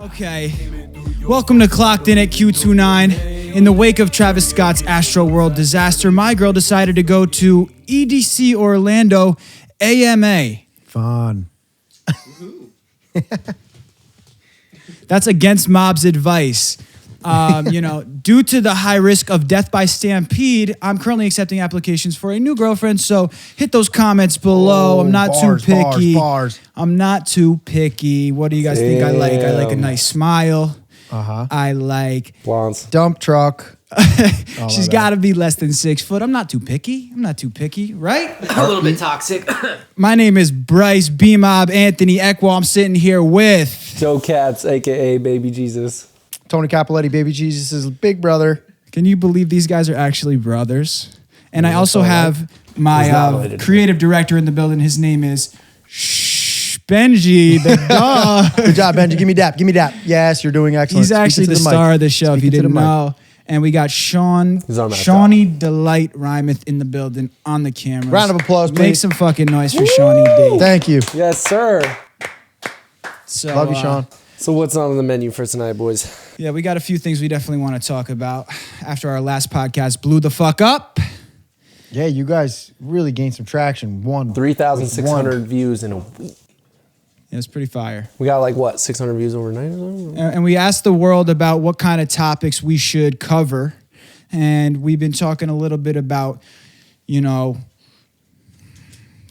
Okay, welcome to Clocked In at Q29. In the wake of Travis Scott's Astro World disaster, my girl decided to go to EDC Orlando AMA. Fun. That's against Mob's advice. Due to the high risk of death by stampede, I'm currently accepting applications for a new girlfriend. So hit those comments below. I'm not too picky. Bars. I'm not too picky. What do you guys think I like? I like a nice smile. I like Blondes. Dump truck. she's got to be less than 6 foot. I'm not too picky, right? A little bit toxic. My name is Bryce B-Mob Anthony Ekwall. I'm sitting here with Joe Caps, a.k.a. Baby Jesus. Tony Capoletti, Baby Jesus' big brother. Can you believe these guys are actually brothers? And I also have my creative director in the building. His name is Benji, the dog. Good job, Benji. Give me dap. Yes, you're doing excellent. He's actually the star of the show, if you didn't know. And we got Shawnee Delight Rymeth in the building on the camera. Round of applause, please. Make some fucking noise for Shawnee D. Thank you. Yes, sir. So, Love you, Sean. So what's on the menu for tonight, boys? Yeah, we got a few things we definitely want to talk about. After our last podcast blew the fuck up. Yeah, you guys really gained some traction. 3,600 views in a week. Yeah, it's pretty fire. We got 600 views overnight or something? And we asked the world about what kind of topics we should cover. And we've been talking a little bit about,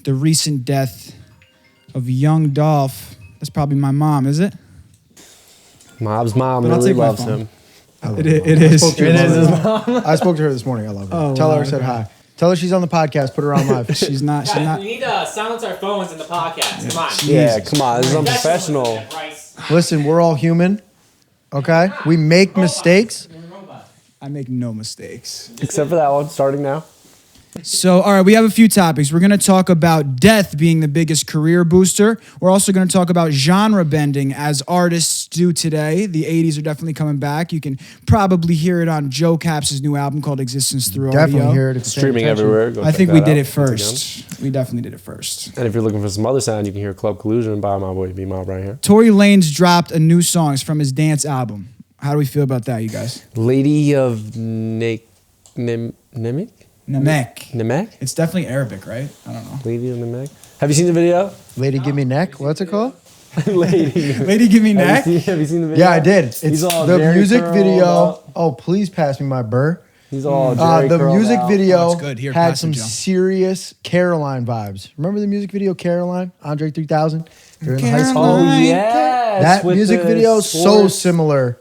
the recent death of young Dolph. That's probably my mom, is it? Mob's mom But I'll really take my loves phone. him. It is. I spoke to her this morning. I love her. Oh, Tell wow. her I said hi. Tell her she's on the podcast. Put her on live. She's not. We need to silence our phones in the podcast. Come on. Yeah, come on. This is unprofessional. Listen, we're all human. Okay? We make mistakes. I make no mistakes. Except for that one, starting now. So, all right, we have a few topics. We're going to talk about death being the biggest career booster. We're also going to talk about genre bending as artists do today. The 80s are definitely coming back. You can probably hear it on Joe Caps' new album called Existence Through Audio. Definitely hear it. It's Streaming everywhere. Go I check think that we did out it first. We definitely did it first. And if you're looking for some other sound, you can hear Club Collusion by my boy B-Mob right here. Tory Lanez dropped a new song. It's from his dance album. How do we feel about that, you guys? Lady of Namek? Namek. It's definitely Arabic, right? I don't know. Lady of Namek. Have you seen the video? Lady, give me neck. What's it called? Lady. Lady, give me neck. Have you seen the video? Yeah, I did. It's He's all the Jerry music curled video. up. Oh, please pass me my burr. He's all Jerry The curled music out. video Oh, it's good. Here, had pass it, some Joe. serious Caroline vibes. Remember the music video Andre 3000? They're in high school. Oh Caroline. yes, That with music the video is so sports- similar.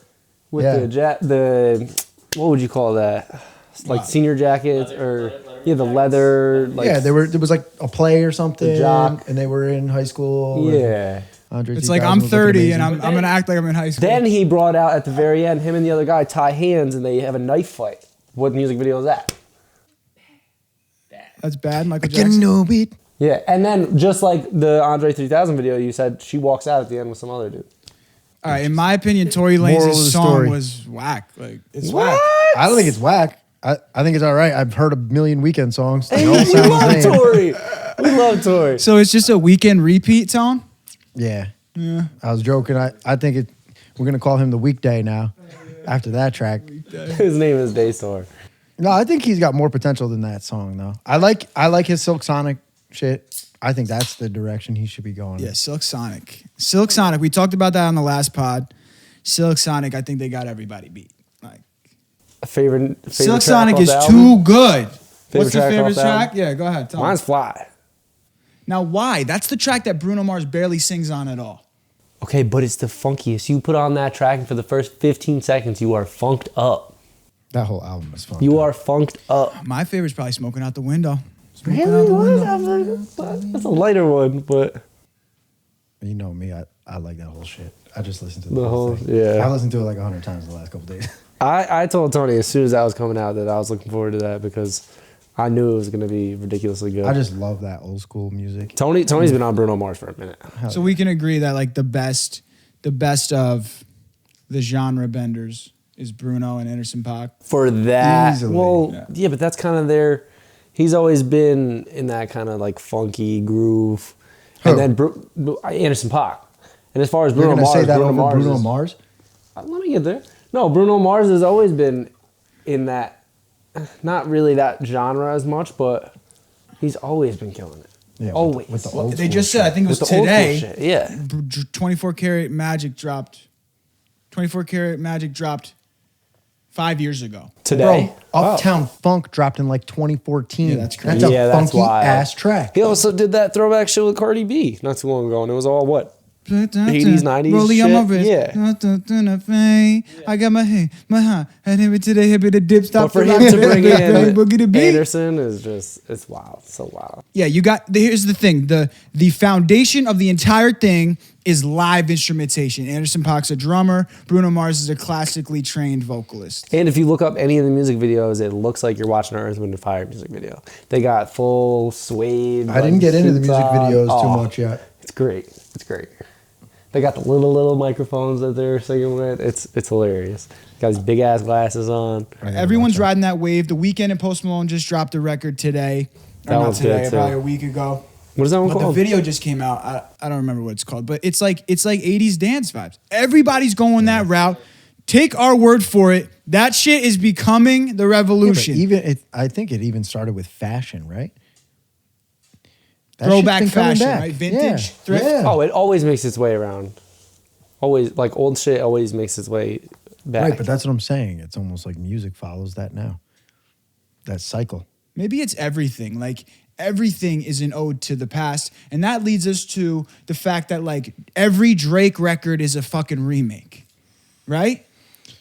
with Yeah. the what would you call that? Like senior jackets or the leather. Like, Yeah, there was like a play or something, jock. and they were in high school. and Yeah. Andre It's like 3000 I'm was looking 30 and amazing. I'm going to act like I'm in high school. Then he brought out at the very end, him and the other guy tie hands and they have a knife fight. What music video is that? That's bad, Michael Get Jackson. no beat. Yeah, and then just like the Andre 3000 video, you said she walks out at the end with some other dude. All right, in my opinion, Tory Moral of the Lanez's song story. was whack. Like, it's What? whack. I don't think it's whack. I think it's all right. I've heard a million Weekend songs. They all We sound the love same. Tory. We love Tory. So it's just a weekend repeat tone? Yeah. I was joking. I think we're gonna call him the Weekday now. After that track. His name is Daystar. No, I think he's got more potential than that song though. I like his Silk Sonic shit. I think that's the direction he should be going. Yeah, Silk Sonic. Silk Sonic, we talked about that on the last pod. Silk Sonic, I think they got everybody beat. Like, Favorite Silk track Sonic off is the album? too good. What's your track favorite off the album? track? Yeah, go ahead. Tell me. Mine's Fly. Now, why? That's the track that Bruno Mars barely sings on at all. Okay, but it's the funkiest. You put on that track and for the first 15 seconds, you are funked up. That whole album is fun. You are funked up. My favorite's probably Smoking Out the Window. Smoking Really? Out the Window. That's a lighter one, but You know me. I like that whole shit. I just listened to The whole- thing. yeah. I listened to it like 100 times the last couple days. I told Tony as soon as that was coming out that I was looking forward to that because I knew it was going to be ridiculously good. I just love that old school music. Tony's been on Bruno Mars for a minute. So we can agree that like the best of the genre benders is Bruno and Anderson .Paak. For that, Easily. well, yeah, but that's kind of their. He's always been in that kind of like funky groove, Who? and then Anderson .Paak, And as far as You're Bruno gonna Mars, say that Bruno over Mars Bruno is- Mars? Let me get there. No, Bruno Mars has always been in that, not really that genre as much, but he's always been killing it. Yeah, always. with the Well, old they school just said, shit. I think it was With the old school today, shit, yeah. 24 karat magic dropped. 24 karat magic dropped 5 years ago. Today. Bro, Uptown Funk dropped in like 2014. Yeah, that's crazy. That's a Yeah, that's funky wild. ass track. He also did that throwback shit with Cardi B not too long ago, and it was all what? 80s, 90s Rolling on my shit? wrist. Yeah. I got my hey, my huh. I hit it today, hit it a dip, stop But for the him rock, to bring in boogie the beat. Anderson is just, it's wild. So wild. Yeah, you got. Here's the thing: the foundation of the entire thing is live instrumentation. Anderson .Paak's a drummer. Bruno Mars is a classically trained vocalist. And if you look up any of the music videos, it looks like you're watching an Earth, Wind, and Fire music video. They got full suede. I didn't get into the music suits on. videos too Oh, much yet. It's great. It's great. They got the little microphones that they're singing with. It's hilarious. Got these big ass glasses on. Everyone's riding that wave. The Weeknd and Post Malone just dropped a record today. Or That not was today, good, too. probably a week ago. What is that one But the called? video just came out. I don't remember what it's called, but it's like 80s dance vibes. Everybody's going that route. Take our word for it. That shit is becoming the Yeah, but revolution. I think it even started with fashion, right? That Throwback shit's been coming fashion, back. right? Vintage, Yeah, thrift. yeah. Oh, it always makes its way around. Always, like old shit always makes its way back. Right, but that's what I'm saying. It's almost like music follows that now. That cycle. Maybe it's everything. Like everything is an ode to the past. And that leads us to the fact that like every Drake record is a fucking remake. Right? I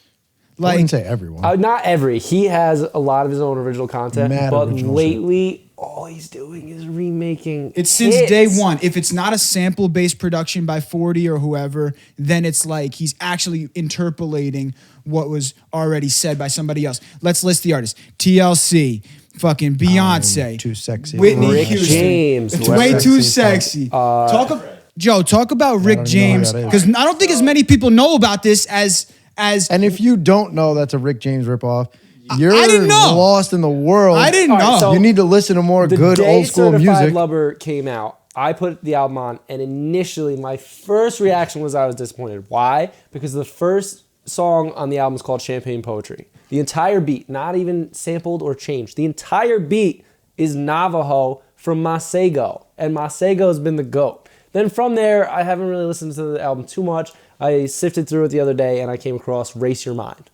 Like wouldn't say everyone. Not every. He has a lot of his own original content, Mad but original lately, all he's doing is remaking. it's since hits. day one. If it's not a sample based production by 40 or whoever, then it's like he's actually interpolating what was already said by somebody else. Let's list the artists: TLC, fucking Beyonce, Too Sexy. Whitney Rick Houston. James. It's West way Side too Sexy. sexy. Joe, talk about Rick don't even know who James that is. because I don't think as many people know about this as. And if you don't know that's a Rick James ripoff, you're didn't know. lost in the world. I didn't All right, know. so- You need to listen to more The good day old school Certified music. Lover came out, I put the album on, and initially my first reaction was I was disappointed. Why? Because the first song on the album is called Champagne Poetry. The entire beat, not even sampled or changed, the entire beat is Navajo from Masego, and Masego's been the GOAT. Then from there, I haven't really listened to the album too much. I sifted through it the other day, and I came across Race Your Mind.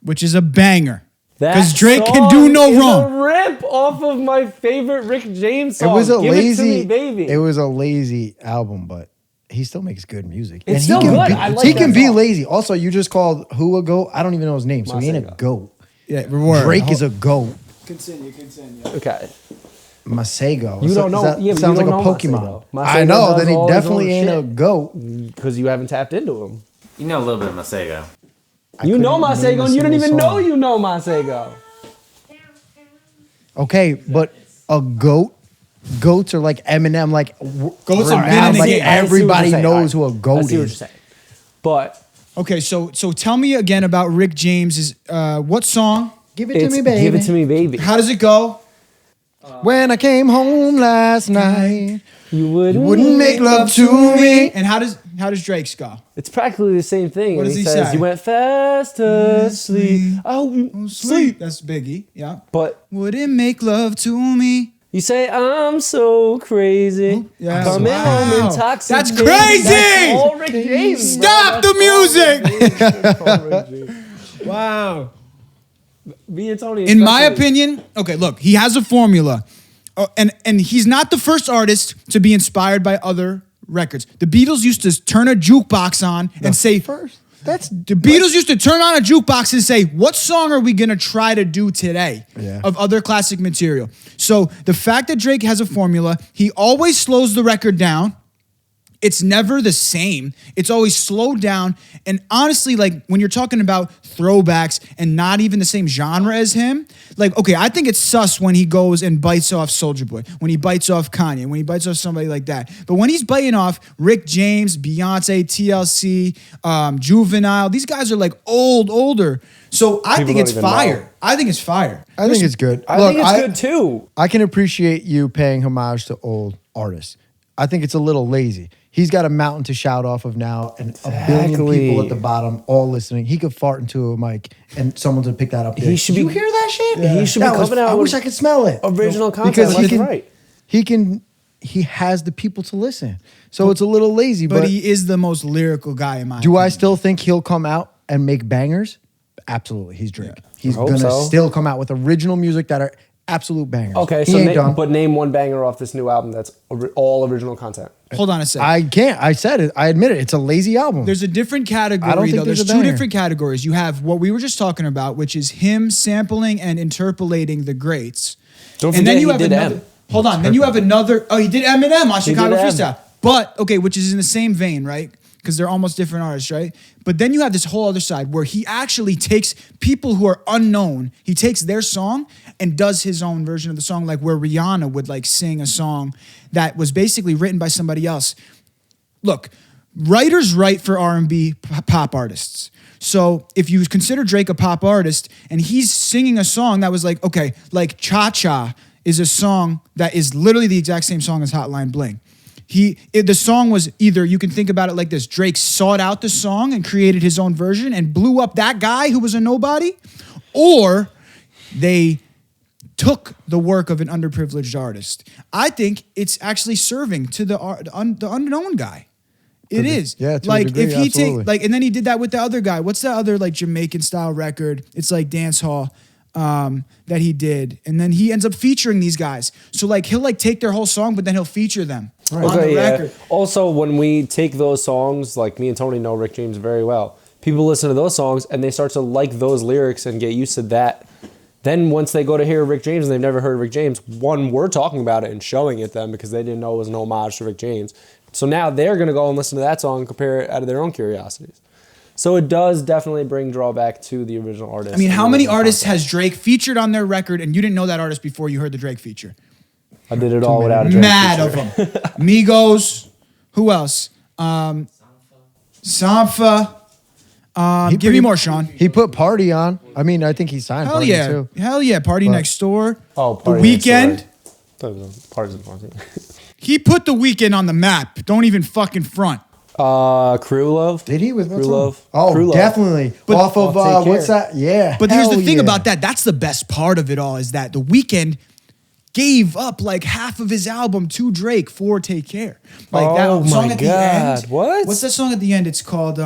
which is a banger. That Because Drake can song do no is wrong. a rip off of my favorite Rick James It song. was a Give lazy, It to me, baby. It was a lazy album, but he still makes good music. It's and still he can good. Be, I like he that can be song. lazy. Also, you just called who a goat? I don't even know his name, so he ain't a Masego. goat. Yeah, reward. Drake is a goat. Continue. Okay. Masego. You don't know. That Yeah, but sounds you like a don't know Pokemon. Masego. I Masego know. does Then he all his definitely own ain't a shit. goat. Because you haven't tapped into him. You know a little bit of Masego. You know couldn't name Masego, a and you don't single even know song. you know Masego. Okay, but a goat. Goats are like Eminem. Like Goats have been in the like game. I see what everybody you're saying. knows All who a goat I see what you're is. saying. But Okay, so tell me again about Rick James's what song? Give it it's to me, baby. Give It To Me, Baby. How does it go? When I came home last night, You wouldn't, wouldn't make love to me. And how does Drake's go? It's practically the same thing. What and does he says, say? You went fast asleep. Oh, sleep. That's Biggie. Yeah. But Wouldn't make love to me. you say, I'm so crazy. Yeah. Coming Wow. home intoxicated. That's crazy! That's all Rick James. bro. Stop the music! That's all Rick James. Wow. Me and Tony. In my especially. opinion, okay, look, he has a formula. And he's not the first artist to be inspired by other records. The Beatles used to turn a jukebox on and say, First, that's the Beatles used to turn on a jukebox and say, what song are we going to try to do today Yeah. of other classic material? So the fact that Drake has a formula, he always slows the record down. It's never the same. It's always slowed down. And honestly, like when you're talking about throwbacks and not even the same genre as him, like, okay, I think it's sus when he goes and bites off Soulja Boy, when he bites off Kanye, when he bites off somebody like that. But when he's biting off Rick James, Beyonce, TLC, Juvenile, these guys are like older. So I People think don't it's even fire. know. I think it's fire. I think it's good. I Look, think it's good too. I can appreciate you paying homage to old artists. I think it's a little lazy. He's got a mountain to shout off of now, and a billion Exactly. people at the bottom all listening. He could fart into a mic, and someone would pick that up. He should Did be- you hear that shit? He should be That was- coming out I with wish I could smell it. original content because left he and can. right. He can. He has the people to listen. So it's a little lazy, But but he is the most lyrical guy in my do I opinion. still think he'll come out and make bangers? Absolutely. He's Drake. He's hope gonna so. still come out with original music that are absolute bangers. Okay, he so ain't done. but name one banger off this new album that's all original content. Hold on a second. I can't. I said it. I admit it. It's a lazy album. There's a different I don't category think though. there's There's a two banger. different categories. You have what we were just talking about, which is him sampling and interpolating the greats. Don't And then forget you he have did another. M. Hold on. Then you have another. Oh, he did Eminem on Chicago did M. Freestyle. But okay, which is in the same vein, right? Because they're almost different artists, right? But then you have this whole other side where he actually takes people who are unknown. He takes their song and does his own version of the song, like where Rihanna would like sing a song that was basically written by somebody else. Look, writers write for R&B pop artists. So if you consider Drake a pop artist and he's singing a song that was like, okay, like Cha Cha is a song that is literally the exact same song as Hotline Bling. The song was either, you can think about it like this, Drake sought out the song and created his own version and blew up that guy who was a nobody, or they took the work of an underprivileged artist. I think it's actually serving to the unknown guy. It is. Yeah, to a like degree, if he absolutely. take like, and then he did that with the other guy. What's that other like Jamaican style record? It's like dance hall that he did, and then he ends up featuring these guys. So like he'll like take their whole song, but then he'll feature them on the record. Also, when we take those songs, like me and Tony know Rick James very well. People listen to those songs and they start to like those lyrics and get used to that. Then once they go to hear Rick James and they've never heard Rick James, one, we're talking about it and showing it them because they didn't know it was an homage to Rick James. So now they're going to go and listen to that song and compare it out of their own curiosities. So it does definitely bring drawback to the original artist. I mean, and how the many original artists content. has Drake featured on their record, and you didn't know that artist before you heard the Drake feature? I did it all without a Drake Mad feature. of them. Migos. Who else? Sampha. He Give me pretty- more, Sean. He put Party on. I mean, I think he signed Hell Party yeah. too. Hell yeah. Party Next Door. Oh, The Party Next Door. Weeknd. Partisan Party. He put The Weeknd on the map. Don't even fucking front. Crew Love. Did he with Crew what song? Love? Oh, Crew Love. definitely. But- Off of Take what's Care. that? Yeah. But here's the hell thing yeah. about that. That's the best part of it all is that The Weeknd gave up like half of his album to Drake for Take Care. Like Oh that song my at the God. end. What? What's that song at the end? It's called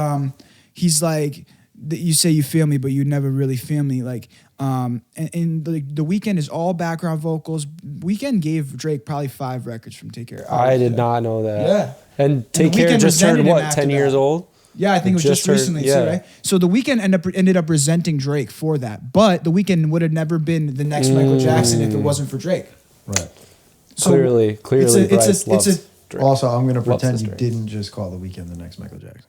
he's like you say you feel me, but you never really feel me. Like and the Weeknd is all background vocals. Weeknd gave Drake probably 5 records from Take Care. I did not know that. Yeah. And Take The Care Weeknd just turned resented him what, after 10 years that. old? Yeah, I think it was just Just turned- recently yeah. too, right? So The Weeknd ended up resenting Drake for that. But The Weeknd would have never been the next Michael Jackson if it wasn't for Drake. Right. So Clearly, Bryce loves Drake. Also, I'm gonna Loves pretend his you Drake. didn't just call The Weeknd the next Michael Jackson.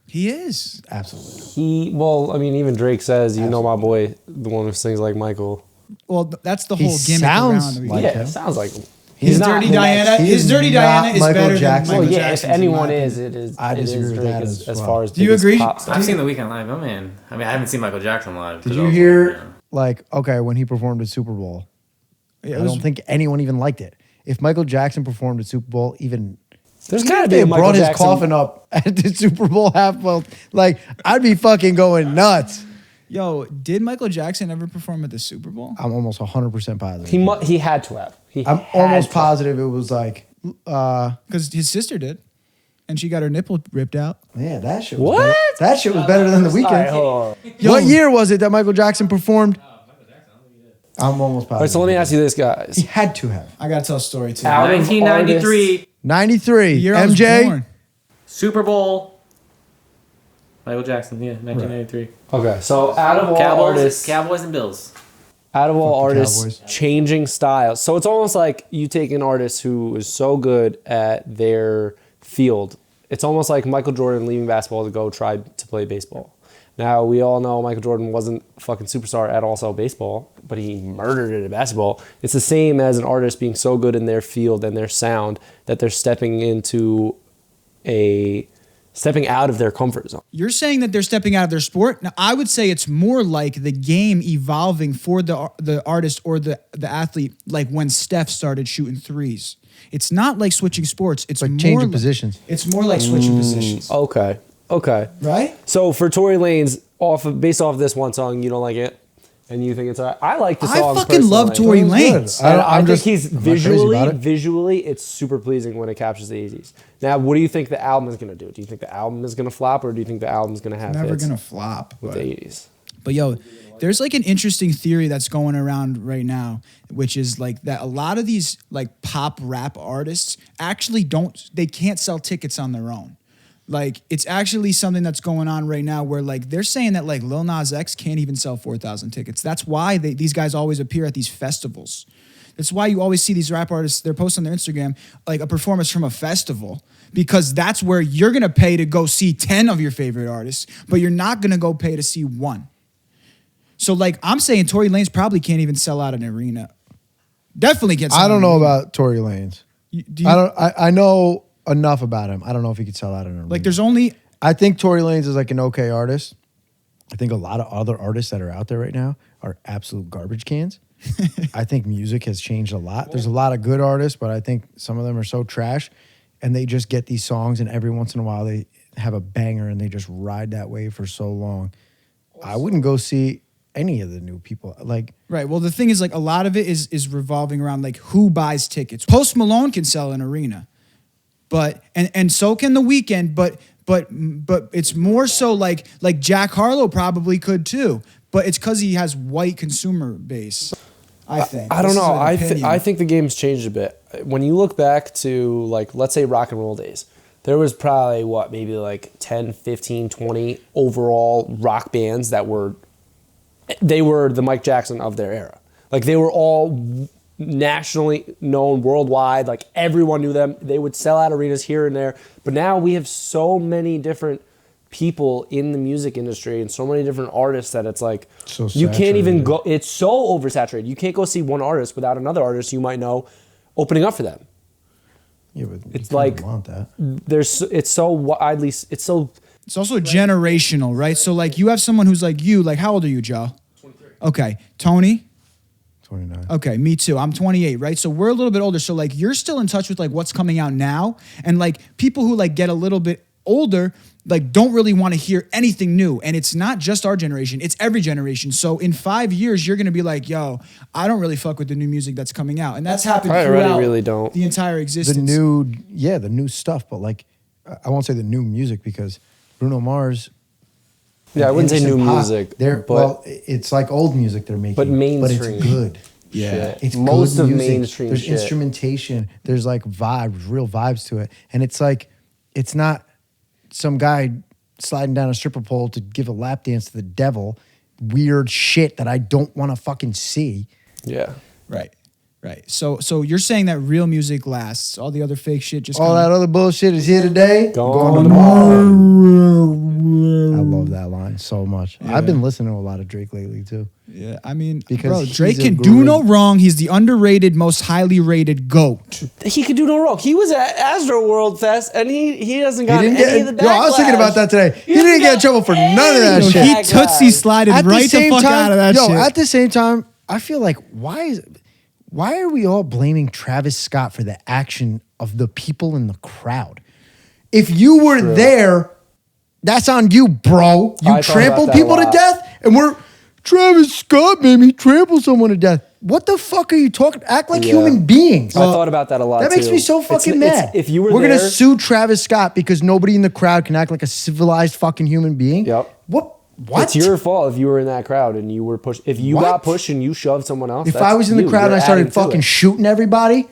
He is. Absolutely. Even Drake says, you know my boy, the one who sings like Michael. Well, that's the He whole gimmick sounds around The Weeknd. like Yeah, him. it sounds like him. His not Dirty the Diana. next- He His is Dirty not Diana is Michael better Jackson. than Well, Michael yeah, Jackson. if anyone is, it is. I it is disagree with Drake that as as well. far as Do you biggest agree? pop star. I've seen The Weeknd live. Oh man, I mean, I haven't seen Michael Jackson live. Did 'cause you I was hear like, like okay when he performed at Super Bowl? Yeah, I it was- don't think anyone even liked it. If Michael Jackson performed at Super Bowl, even There's even gotta if be they a Michael brought his Jackson- coffin up at the Super Bowl half, well, like I'd be fucking going nuts. Yo, did Michael Jackson ever perform at the Super Bowl? I'm almost 100% positive. He had to have. I'm almost positive it was like, Because his sister did, and she got her nipple ripped out. yeah, that shit. What? Was better. That shit was better than the Weeknd. All right, hold on. Yo. What year was it that Michael Jackson performed? I'm almost positive. All right, so let me ask you this, guys. He had to have. I gotta tell a story too. Out of 1993 93. The year I was MJ. born. Super Bowl. Michael Jackson, yeah, 1993. Okay, so out of all artists, Cowboys and Bills. out of all Fuck the artists Cowboys. changing styles. So it's almost like you take an artist who is so good at their field. It's almost like Michael Jordan leaving basketball to go try to play baseball. Now, we all know Michael Jordan wasn't a fucking superstar at also baseball, but he murdered it at basketball. It's the same as an artist being so good in their field and their sound that they're stepping out of their comfort zone. You're saying that they're stepping out of their sport. Now, I would say it's more like the game evolving for the artist or the athlete, like when Steph started shooting threes. It's not like switching sports. It's like more changing positions. It's more like switching positions, Okay. right? So for Tory Lanez, based off this one song, you don't like it, and you think it's alright. I like the I song. fucking love personally. Tory Tory's good. Lanez. And I I'm think just- he's I'm not crazy about it. visually, it's super pleasing when it captures the 80s. Now, what do you think the album is gonna do? Do you think the album is gonna flop, or do you think the album is gonna have Never hits gonna flop. with the 80s? But yo, there's like an interesting theory that's going around right now, which is like that a lot of these like pop rap artists actually they can't sell tickets on their own. Like it's actually something that's going on right now where like they're saying that like Lil Nas X can't even sell 4,000 tickets. That's why these guys always appear at these festivals. That's why you always see these rap artists, they're posting on their Instagram like a performance from a festival, because that's where you're gonna pay to go see 10 of your favorite artists, but you're not gonna go pay to see one. So like I'm saying Tory Lanez probably can't even sell out an arena. Definitely can't sell I don't out know an arena. about Tory Lanez. Do you, I know enough about him. I don't know if he could sell out an arena. like there's only I think Tory Lanez is like an okay artist. I think a lot of other artists that are out there right now are absolute garbage cans. I think music has changed a lot. There's a lot of good artists, but I think some of them are so trash, and they just get these songs, and every once in a while they have a banger, and they just ride that wave for so long. I wouldn't go see any of the new people. Like, right. Well, the thing is like a lot of it is revolving around like who buys tickets. Post Malone can sell an arena, but and so can The Weeknd, but it's more so like Jack Harlow probably could too. But it's because he has white consumer base. I think. I don't This is know. an opinion. I think the game's changed a bit. When you look back to like let's say rock and roll days, there was probably maybe like 10, 15, 20 overall rock bands that were the Mike Jackson of their era. Like they were all nationally known worldwide. Like everyone knew them. They would sell out arenas here and there. But now we have so many different people in the music industry and so many different artists that it's like So you can't even saturated. go. It's so oversaturated. You can't go see one artist without another artist you might know opening up for them. yeah, but It's you like- kinda want that. It's so widely. It's so. It's also generational, right? So like you have someone who's like you. Like how old are you, Joe? 23. Okay, Tony. 29. Okay, me too. I'm 28, right? So we're a little bit older. So like you're still in touch with like what's coming out now, and like people who like get a little bit older like don't really want to hear anything new. And it's not just our generation, it's every generation. So in 5 years, you're gonna be like, yo, I don't really fuck with the new music that's coming out. And that's happened I already throughout really don't. the entire The existence. the new stuff, but like, I won't say the new music because Bruno Mars. Yeah, I wouldn't say Anderson new .Paak, music, They're but- well, it's like old music they're making, But mainstream. it's good. shit. It's Most good of music. mainstream There's shit. instrumentation. There's like vibes, real vibes to it, and it's like it's not some guy sliding down a stripper pole to give a lap dance to the devil. Weird shit that I don't want to fucking see. Yeah. Right. Right. So you're saying that real music lasts. All the other fake shit just All that other bullshit is here today. Gone tomorrow. I love that line so much. I've been listening to a lot of Drake lately too. Yeah, I mean, Because bro, he's Drake a can do no great- wrong. He's the underrated, most highly rated GOAT. He could do no wrong. He was at Astro World Fest and he hasn't got any of the backlash. Yo, I was thinking about that today. He hasn't didn't get in got trouble for none of that any Yo, shit. he backlash. tootsie slided right the fuck out of that shit. At the same time, I feel like why are we all blaming Travis Scott for the action of the people in the crowd? If you were there, that's on you, bro. You I thought about trampled that a people to lot. death, and Travis Scott made me trample someone to death. What the fuck are you talking? Act like Yeah. human beings. I thought about that a lot. That makes too. me so fucking mad. If you were We're there, gonna sue Travis Scott because nobody in the crowd can act like a civilized fucking human being. Yep. What? it's your fault if you were in that crowd and you were pushed. If you What? got pushed and you shoved someone else, If that's I was in the you. crowd and You're I started adding to fucking it. shooting everybody,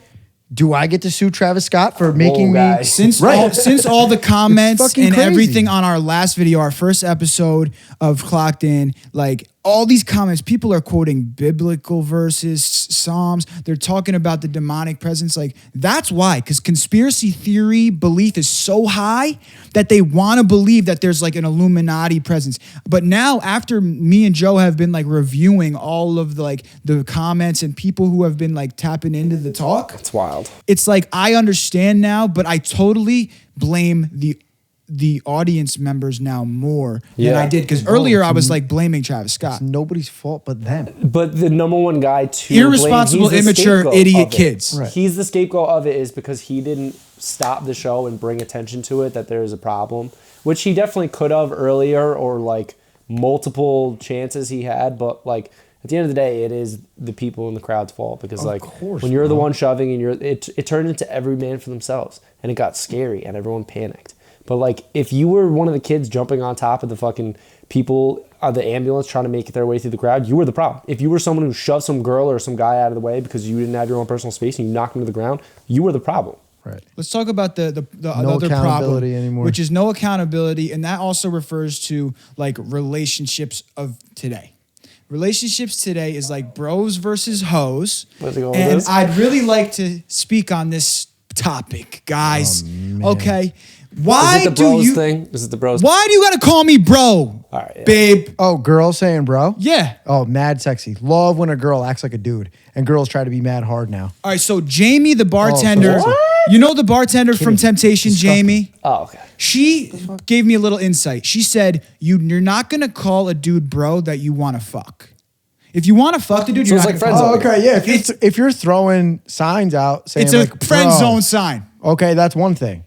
do I get to sue Travis Scott for making me? guy. Since Right. since all the comments It's and fucking crazy. everything on our last video, our first episode of Clocked In, like all these comments, people are quoting biblical verses, Psalms. They're talking about the demonic presence. Like that's why, because conspiracy theory belief is so high that they want to believe that there's like an Illuminati presence. But now, after me and Joe have been like reviewing all of the comments and people who have been like tapping into the talk, It's wild. it's like I understand now, but I totally blame the the audience members now more than Yeah. I did because earlier I was like blaming Travis Scott. It's nobody's fault but them. But the number one guy to Irresponsible, blame, he's the immature, scapegoat idiot of it. kids. Right. He's the scapegoat of it is because he didn't stop the show and bring attention to it that there's a problem, which he definitely could have earlier or like multiple chances he had. But like at the end of the day, it is the people in the crowd's fault because like course, when you're the bro. one shoving and it turned into every man for themselves and it got scary and everyone panicked. But like if you were one of the kids jumping on top of the fucking people on the ambulance trying to make their way through the crowd, you were the problem. If you were someone who shoved some girl or some guy out of the way because you didn't have your own personal space and you knocked him to the ground, you were the problem. Right. Let's talk about the No other problem, accountability anymore. which is no accountability, and that also refers to like relationships of today. Relationships today is like bros versus hoes, Where's it going with and this? I'd really like to speak on this topic, guys. Oh, man. Okay, why Is it the do bros you? thing? Is it the bros? Why do you gotta call me bro, All right, yeah. babe? Oh, girls saying bro? Yeah. Oh, mad sexy. Love when a girl acts like a dude. And girls try to be mad hard now. All right, so Jamie, the bartender, What? you know the bartender from Temptation, Disgusting. Jamie. Oh, okay. She gave me a little insight. She said, you're not going to call a dude bro that you want to fuck. If you want to fuck the dude, So you're it's not like gonna friend fuck. zone. Okay, yeah. If you're throwing signs out saying It's a like, friend bro, zone sign. Okay, that's one thing.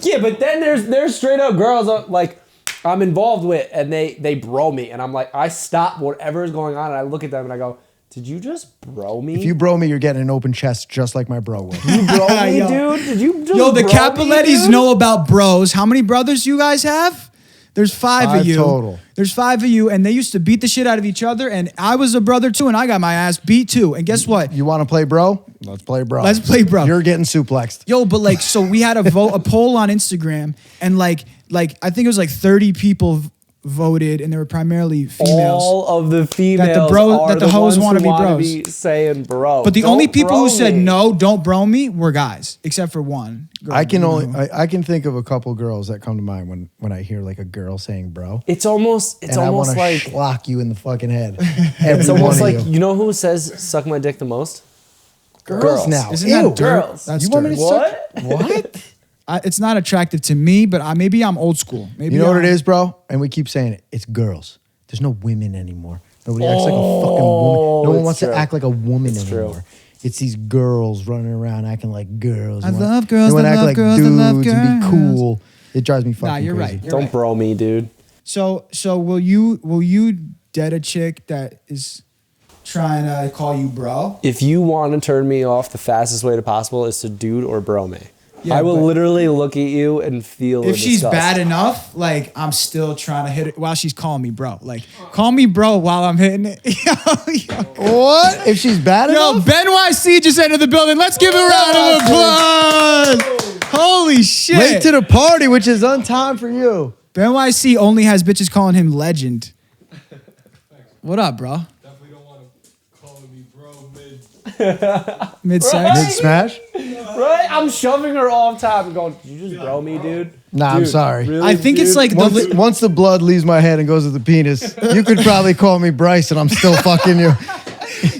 Yeah, but then there's straight up girls like I'm involved with and they bro me and I'm like I stop whatever is going on and I look at them and I go, did you just bro me? If you bro me, you're getting an open chest just like my bro would. You bro me, Yo. dude? Did you just Yo, the bro Capolettis me, dude? know about bros. How many brothers you guys have? There's five of Five you. total. There's 5 of you, and they used to beat the shit out of each other, and I was a brother too, and I got my ass beat too. And guess what? You want to play bro? Let's play bro. Let's play bro. You're getting suplexed. Yo, but like, so we had a poll on Instagram, and like I think it was like 30 people voted, and they were primarily females. All of the females that the hoes ones wanna who be wanna bros. be saying bro. But the Don't only people bro who said me. no, don't bro me, were guys, except for one. Girl, I can you know only who. I can think of a couple girls that come to mind when I hear like a girl saying bro. It's almost And I want to like schlock you in the fucking head. Every it's one almost of like you. you know who says suck my dick the most? Girls now. Isn't Ew. that dirt? girls. That's You want me to dirt. suck? What? It's not attractive to me, but maybe I'm old school. Maybe You know what I'm- it is, bro? And we keep saying it. It's girls. There's no women anymore. Nobody acts like a fucking woman. No one it's wants true. to act like a woman It's true. anymore. It's these girls running around acting like girls. I They love girls They want that to act love like girls that love dudes and be girls. cool. It drives me fucking you're crazy. right. You're Don't right. bro me, dude. So will you date a chick that is trying to call you bro? If you want to turn me off, the fastest way to possible is to dude or bro me. Yeah, I will but- literally look at you and feel If she's disgust. bad enough, like I'm still trying to hit it while she's calling me bro. Like call me bro while I'm hitting it. yo, What? If she's bad yo, enough? Ben YC just entered the building. Let's give a round of applause. Holy shit. Late to the party, which is on time for you. Ben YC only has bitches calling him legend. What up, bro? Definitely don't want to call me bro mid. Mid-sex? Mid smash? Right? I'm shoving her off top and going, did you just bro me, dude? Nah, I'm Dude, sorry. really, I think it's dude? like Once the blood leaves my head and goes to the penis, you could probably call me Bryce and I'm still fucking you.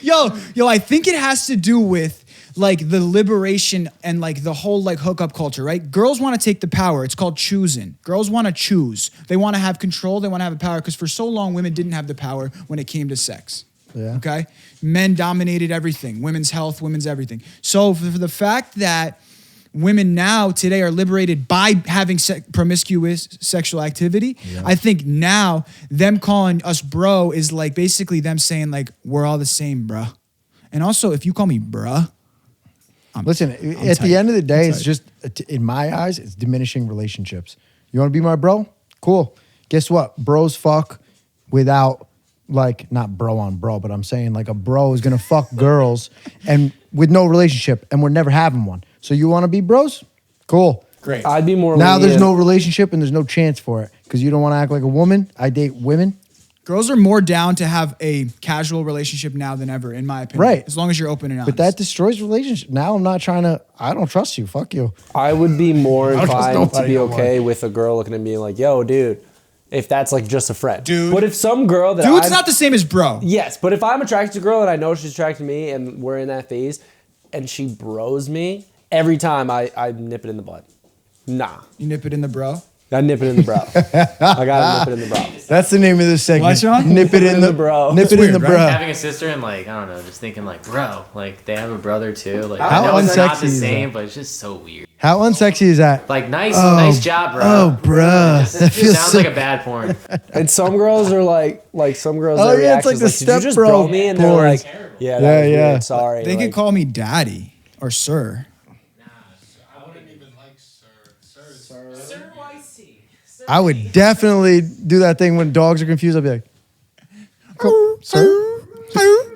Yo, I think it has to do with like the liberation and like the whole like hookup culture, right? Girls want to take the power. It's called choosing. Girls want to choose. They want to have control. They want to have the power because for so long women didn't have the power when it came to sex. Yeah. Okay? Men dominated everything. Women's health, women's everything. So for the fact that women now today are liberated by having promiscuous sexual activity, I think now them calling us bro is like basically them saying like we're all the same, bruh. And also if you call me bruh, Listen, at tight. the end of the day, I'm it's just, in my eyes, it's diminishing relationships. You want to be my bro? Cool. Guess what? Bros fuck without, like, not bro on bro, but I'm saying like a bro is going to fuck girls and with no relationship, and we're never having one. So you want to be bros? Cool. great. I'd be more Now there's lenient. no relationship and there's no chance for it because you don't want to act like a woman. I date women. Girls are more down to have a casual relationship now than ever, in my opinion. Right. As long as you're open and honest. But that destroys relationship. Now I'm not trying to, I don't trust you. Fuck you. I would be more don't trust inclined to nobody be no more. okay with a girl looking at me like, yo, dude, if that's like just a friend. Dude. But if some girl that Dude's I'm, not the same as bro. Yes, but if I'm attracted to a girl and I know she's attracted to me and we're in that phase and she bros me, every time I nip it in the bud. Nah. You nip it in the bro. Gotta nip it in the brow. I gotta nip it in the brow. That's the name of this segment. What, Sean? Nip it in the bro. Nip it in weird, the right? bro. Having a sister and like I don't know, just thinking like bro, like they have a brother too. Like How I know it's not unsexy the is same, that? but it's just so weird. How unsexy is that? Like nice job, bro. Oh, bro. It That feels sounds so. like a bad porn. And some girls are like some girls. Oh, their yeah, it's reaction like is the did you just step-bro bro me? And they're porn. like, yeah, Yeah, that was yeah. weird. Sorry. They like, could call me daddy or sir. I wouldn't even like sir. I would definitely do that thing when dogs are confused. I'd be like, sir?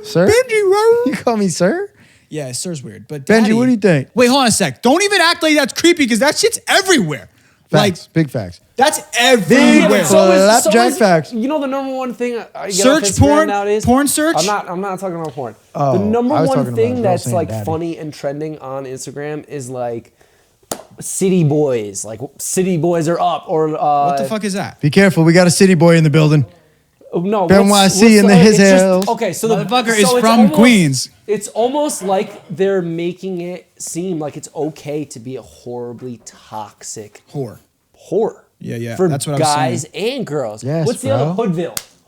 Sir? Benji, You call me sir? Yeah, sir's weird. But Benji, daddy- what do you think? Wait, hold on a sec. Don't even act like that's creepy because that shit's everywhere. Facts. Big facts. That's Yeah, everywhere. but Flapjack facts. You know the number one thing you get off Search Instagram porn? nowadays? Porn search? I'm not talking about porn. Oh, the number I was one talking about thing girls that's saying like daddy. funny and trending on Instagram is like city boys. Like city boys are up or What the fuck is that? Be careful. We got a city boy in the building. No, Ben what's YC in the it's his just- hills. Okay, so the Motherfucker so is it's from almost- Queens. It's almost like they're making it seem like it's okay to be a horribly toxic Whore. whore. Yeah, For that's what I was guys saying. and girls. Yes, What's the bro. other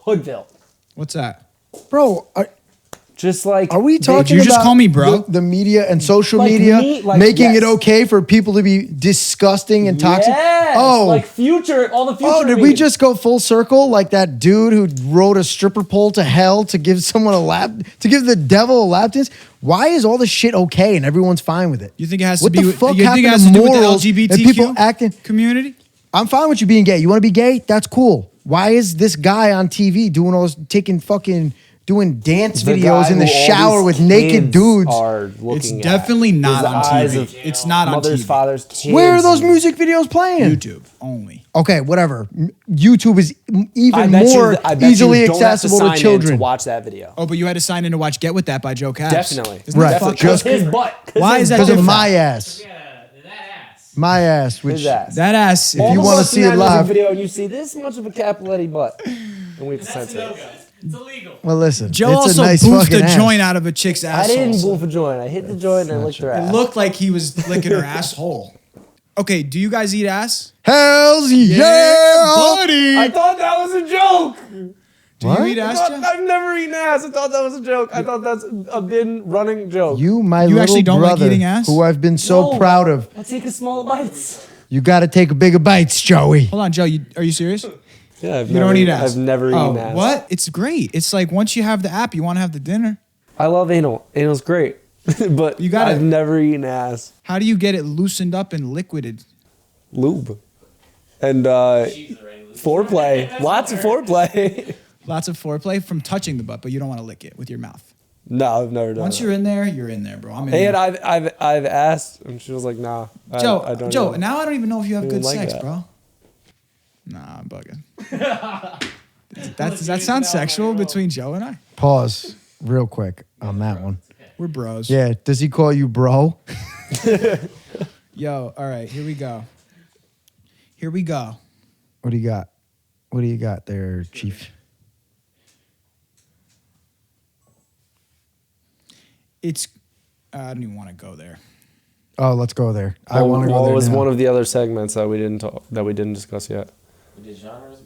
Hoodville? What's that? Bro, Just like are we talking you just about call me bro? the media and social Like media me, like, making it yes. okay for people to be disgusting and toxic? Yes, Oh, like future, all the future. oh, did we memes. just go full circle like that dude who rode a stripper pole to hell to give someone a lap, to give the devil a lap dance? Why is all this shit okay and everyone's fine with it? You think it has What to be the with, fuck you think happened it has to to do with the morals and LGBTQ people acting? community? I'm fine with you being gay. You want to be gay? That's cool. Why is this guy on TV doing all this, doing dance The videos guy in the who all shower these with naked kids dudes? Are It's looking definitely at. not Is the on eyes TV. of It's not on mothers, TV. fathers, kids. Where are those music videos playing? YouTube only. Okay, whatever. YouTube is even I bet more I bet easily you don't have accessible sign to in children. to watch that video. Oh, but you had to sign in to watch Get With That by Joe Cass. Definitely. Isn't that Right. fucked Just- up? His butt. Why is that Because of different? my ass. My ass, which His ass. That ass. If you All of wanna us see in it that music live- video and you see this much of a Capiletti butt, and we have to censor it. It's illegal. well, listen. Joe it's also a nice boofed fucking a ass. joint out of a chick's I asshole. didn't boof a joint. I hit the joint and I licked her It ass. looked like he was licking her asshole. Okay, do you guys eat ass? Hells yeah, buddy. I thought that was a joke. Do you eat ass, Joe? I've never eaten ass. I thought that was a joke. I thought that's a been running joke. You, my You little actually don't like brother, eating ass? who I've been so No. proud of. I'll take a smaller bites. You got to take bigger bites, Joey. Hold on, Joe. Are you serious? Yeah, I've You don't eat ass. I've never Oh, eaten ass. what? It's great. It's like once you have the app, you want to have the dinner. I love anal. Anal's great, but You gotta- I've never eaten ass. How do you get it loosened up and liquided? Lube and foreplay. Lots of foreplay. Lots of foreplay from touching the butt, but you don't want to lick it with your mouth. No, I've never done. Once that. you're in there, bro. I'm in And there. I've asked, and she was like, "Nah, Joe, I don't Joe, know. now I don't even know if you have I good don't like sex, that. bro. Nah, I'm bugging. Does that sound sexual between Joe and I? Pause real quick on that one. We're bros. Yeah, does he call you bro? Yo, all right, here we go. Here we go. What do you got? What do you got there, Chief? It's I don't even want to go there. Oh, let's go there. I want to go What there was now. one of the other segments that we didn't discuss yet?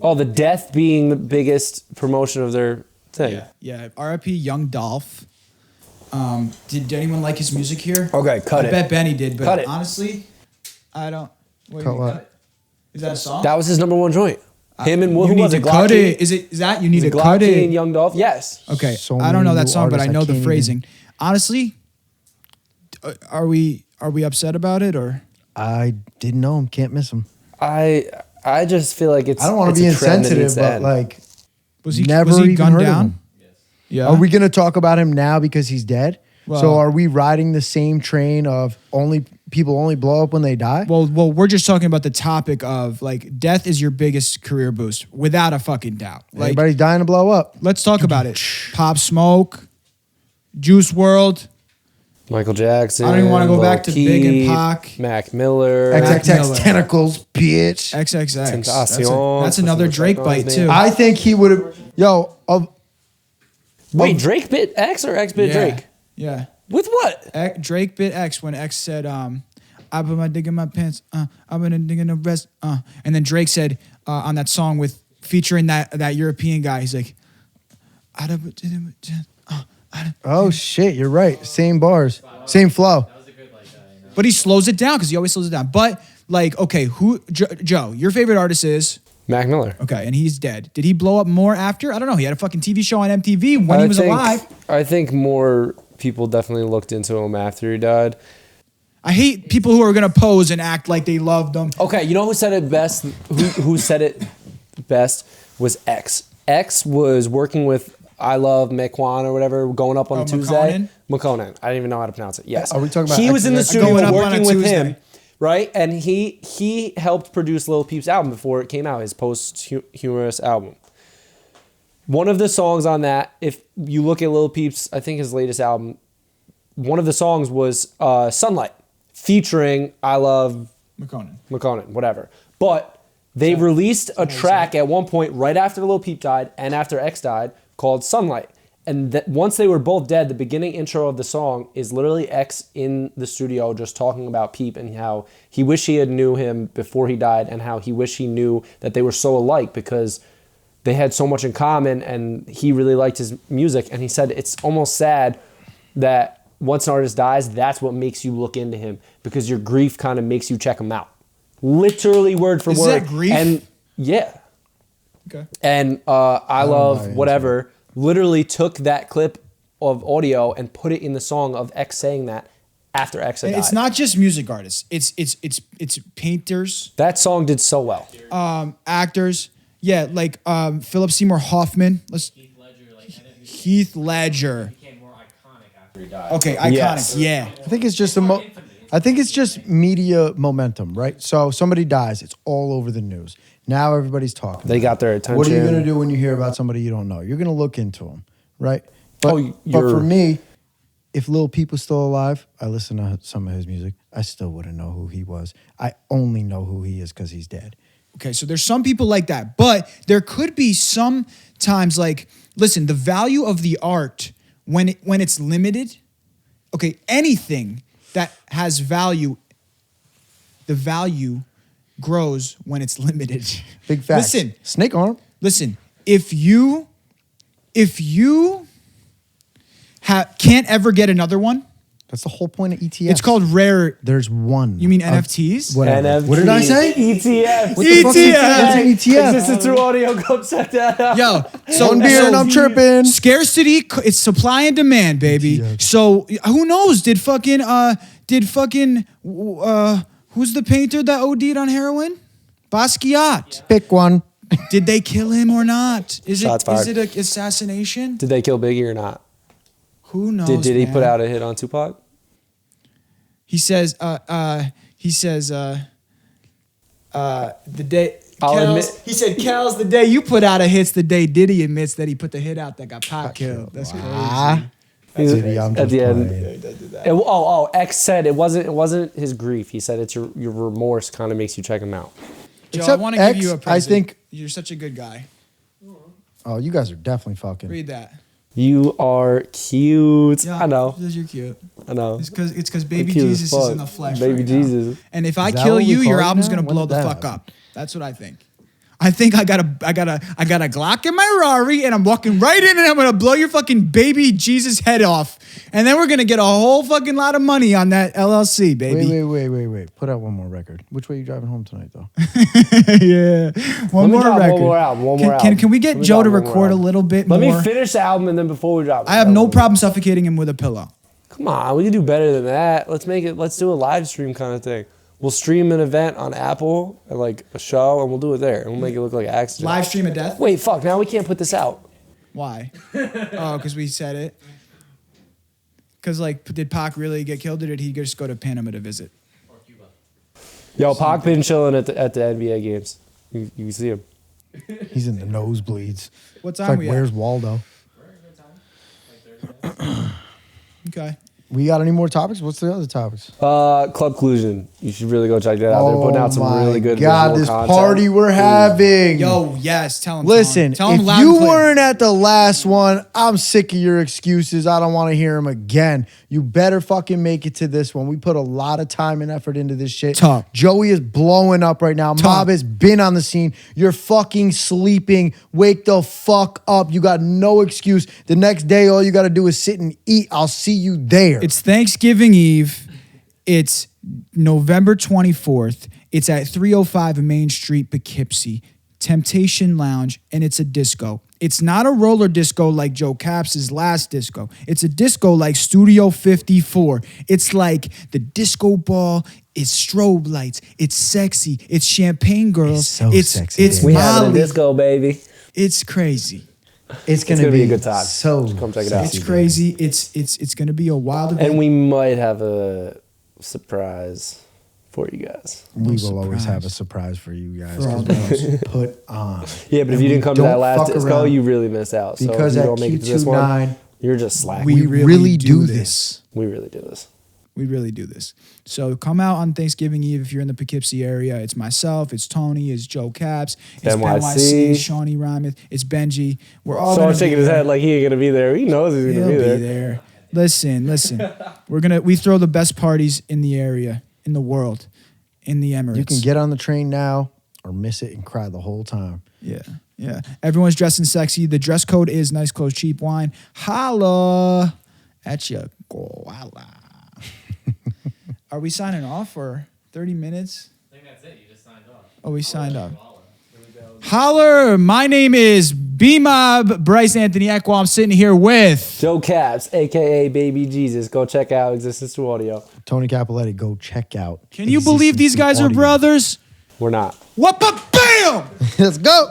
Oh, the death being the biggest promotion of their thing. Yeah. R.I.P. Young Dolph. Did anyone like his music here? Okay, cut I it. bet Benny did, but Cut it. honestly, I don't. What do Cut you mean, what? cut it? Is that a song? That was his number one joint. Him and you who need was to it? cut Glocky? it. Is that you need to Is it cut Glocky it? and Young Dolph? Yes. Okay, So I don't know many that new song, but I artists, I know the can't even- phrasing. Honestly, are we upset about it or? I didn't know him. Can't miss him. I just feel like it's. I don't want it's to be a trend that insensitive, needs to but end. like, Was he never was he even gunned heard of down? him. Yeah. Are we going to talk about him now because he's dead? Well- So are we riding the same train of people only blow up when they die? Well, we're just talking about the topic of like death is your biggest career boost without a fucking doubt. Like, Everybody's dying to blow up. let's talk about it. Pop Smoke, Juice World. Michael Jackson. I don't even wanna go Lil back to Big and Peep, Pac. Mac Miller. Mac XXX Miller. tentacles, bitch. XXX. Tentacion. That's another What's Drake that bite guy's too. name? I think he would have. Yo, of Wait, Drake bit X or X bit yeah. Drake? Yeah. With what? Drake bit X when X said, I put my dick in my pants. I've been digging the rest. And then Drake said on that song with featuring that European guy, he's like, Oh shit, you're right. Same bars, same flow. That was a good like. You know. but he slows it down because he always slows it down. But like, okay, Joe, your favorite artist is? Mac Miller. Okay, and he's dead. Did he blow up more after? I don't know. He had a fucking TV show on MTV when he was alive. I think more people definitely looked into him after he died. I hate people who are gonna pose and act like they loved him. Okay, you know who said it best? Who said it best was X. X was working with I Love McQuan or whatever, going up on Tuesday. McConan. I didn't even know how to pronounce it. Yes. Are we talking about He was in the X? studio Going Up on a working with Tuesday. him, right? And he helped produce Lil Peep's album before it came out, his posthumous album. One of the songs on that, if you look at Lil Peep's, I think his latest album, one of the songs was Sunlight, featuring I Love McConan, whatever. But they released a track at one point right after Lil Peep died and after X died called Sunlight. And once they were both dead, the beginning intro of the song is literally X in the studio just talking about Peep and how he wished he had knew him before he died and how he wished he knew that they were so alike because they had so much in common and he really liked his music. And he said it's almost sad that once an artist dies, that's what makes you look into him because your grief kind of makes you check him out. Literally word for Is word. that grief? And yeah. Okay. And I buy Love into whatever literally took that clip of audio and put it in the song of X saying that after X had And died. it's not just music artists. It's painters, That song did so well. actors. Yeah, like Philip Seymour Hoffman. Heath Ledger, like, and it Heath Ledger. became more iconic after he died. Okay, iconic. Yes. Yeah. I think it's just I think it's just media momentum, right? So somebody dies, it's all over the news. Now everybody's talking. They got their attention. What are you gonna do when you hear about somebody you don't know? You're gonna look into them, right? But, Oh, but you're- for me, if Lil Peep was still alive, I listened to some of his music. I still wouldn't know who he was. I only know who he is because he's dead. Okay, so there's some people like that, but there could be some times like, listen, the value of the art when it's limited. Okay, anything that has value, the value grows when it's limited. Big facts. Snake arm. Listen. If you can't ever get another one, That's the whole point of ETFs. it's called rare. There's one. You mean of- NFTs? Whatever. What did I say? ETFs. What the fuck is ETF? an ETF? Listen to audio. Go check that out. Yo, so One beer and I'm tripping. Scarcity, it's supply and demand, baby. Yeah. So who knows? Did fucking who's the painter that OD'd on heroin? Basquiat. Pick one. Did they kill him or not? Is Shots it is fired. it an assassination? Did they kill Biggie or not? Who knows? Did he man? put out a hit on Tupac? He says the day. I'll Cal's- admit- he said, "Cal's the day you put out a hit's the day Diddy admits that he put the hit out that got Pac killed." That's crazy. Diddy, I'm At just the end. playing. X said it wasn't his grief. He said it's your remorse kind of makes you check him out. Joe, I Except want to give X, you a I present. think- You're such a good guy. Oh, you guys are definitely fucking. Read that. You are cute. Yeah, I know. because you're cute. I know. It's because baby Cute as Jesus is fuck. in the flesh. Baby right now. Jesus. And if I Is that kill what we you, your call it album's now? gonna When blow did the that fuck happen? up. That's what I think. I think I got a Glock in my Rari, and I'm walking right in, and I'm gonna blow your fucking baby Jesus head off, and then we're gonna get a whole fucking lot of money on that LLC, baby. Wait. Put out one more record. Which way you driving home tonight, though? Yeah, one Let me more drop record. one more album. One Can- more can- album. can we get Let me Joe drop to one more record a album. little bit Let more? me finish the album and then before we drop it. I have no problem suffocating him with a pillow. Come on, we can do better than that. Let's do a live stream kind of thing. We'll stream an event on Apple, and like a show, and we'll do it there. And we'll make it look like an accident. Live stream of death. Wait, fuck, now we can't put this out. Why? Oh, because we said it. Because like, did Pac really get killed, or did he just go to Panama to visit? Or Cuba. Yo, Pac been chilling at the NBA games. You can see him. He's in the nosebleeds. What It's time like, we where's at? Waldo? We're at a good time. Like Thursday. Okay. We got any more topics? What's the other topics? Club Collusion. You should really go check that out. They're putting out some really good God, visual this content. party we're having. Yo, yes, tell him. Listen, tell him if loud and you clear. weren't at the last one, I'm sick of your excuses. I don't want to hear them again. You better fucking make it to this one. We put a lot of time and effort into this shit. Talk. Joey is blowing up right now. Mob has been on the scene. You're fucking sleeping. Wake the fuck up. You got no excuse. The next day, all you got to do is sit and eat. I'll see you there. It's Thanksgiving Eve. It's November 24th. It's at 305 Main Street, Poughkeepsie. Temptation Lounge, and it's a disco. It's not a roller disco like Joe Capps' last disco. It's a disco like Studio 54. It's like the disco ball. It's strobe lights. It's sexy. It's champagne girls. It's so sexy, It's baby. We having a Molly. disco, baby. It's crazy. It's gonna, gonna be be a good time. So Come check it out. sexy, It's crazy. It's gonna be a wild event. And we might have a surprise for you guys. We will surprise. always have a surprise for you guys. For all 'cause we put on. Yeah, but if And you we didn't come to that don't last fuck disco, around. you really missed out. So Because if you at don't make it to this one, Q29, you're just slack. we we really do this. We really do this. We really do this. So come out on Thanksgiving Eve if you're in the Poughkeepsie area. It's myself, it's Tony, it's Joe Capps, it's NYC. it's Shawnee Rhymet, it's Benji. We're all Sean's gonna shaking be his there. head like he ain't gonna be there. He knows he's He'll gonna be there. there. Listen. We throw the best parties in the area, in the world, in the Emirates. you can get on the train now or miss it and cry the whole time. Yeah. Everyone's dressing sexy. The dress code is nice clothes, cheap wine. Holla at your koala. Are we signing off for 30 minutes? I think that's it. You just signed off. Oh, we signed off. Holler! My name is B-Mob Bryce Anthony Ekwal. I'm sitting here with Joe Capps, aka Baby Jesus. Go check out Existence to Audio. Tony Capoletti, go check out. Can you believe these guys are Audio. brothers? We're not. What? Bam! Let's go.